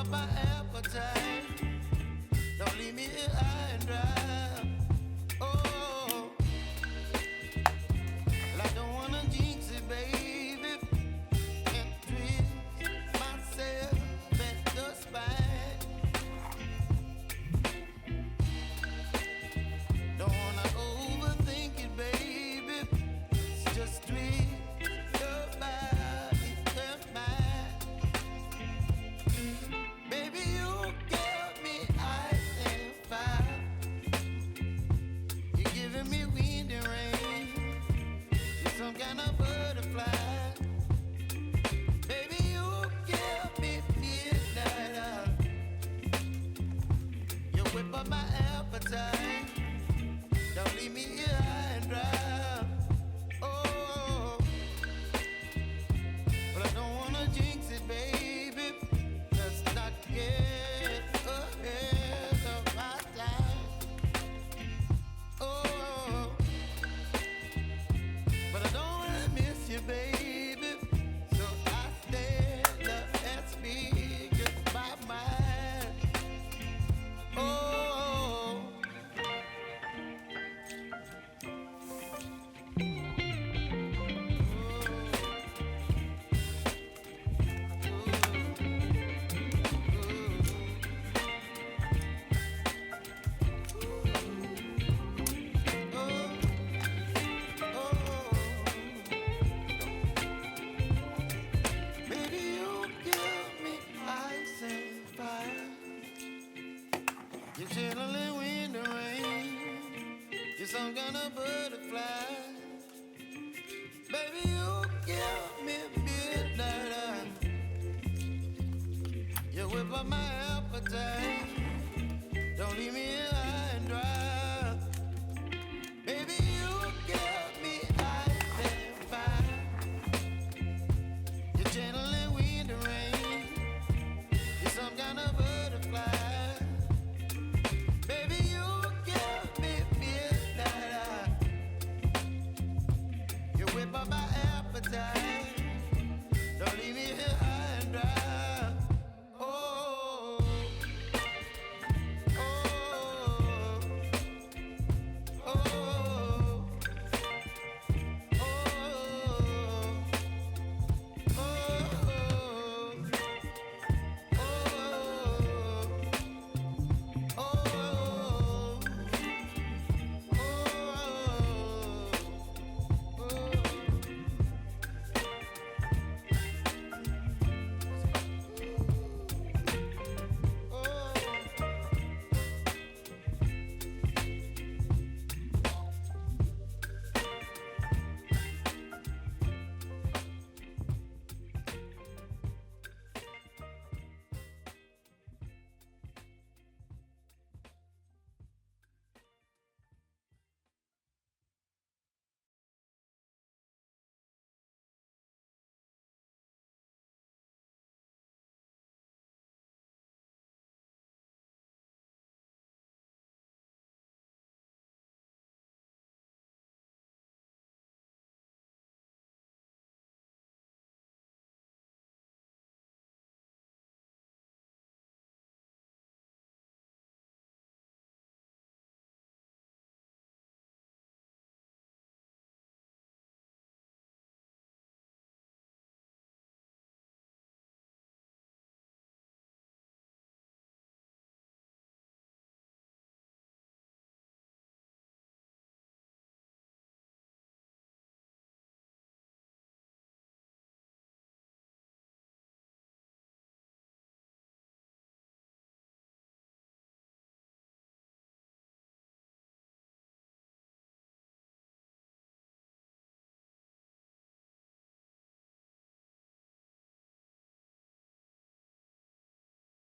up my appetite. Don't leave me here high and dry. Oh, well, I don't wanna jinx it, baby, and twist myself at the spine. Don't wanna overthink it, baby. It's just twist your body and mine. Baby, you give me ice and fire. You're giving me wind and rain. You're some kind of butterfly. Baby, you give me midnight. You whip up my appetite. Don't leave me here high and dry. Oh, but I don't wanna jinx it, baby. Let's not get ahead of my time. Oh, but I don't wanna miss you, baby. So I stand up and speak just my mind. Oh. Baby, you give me ice and fire. You're chilling wind and rain. You're some kind of butterfly. Baby, you give me midnight. You whip up my appetite. Don't leave me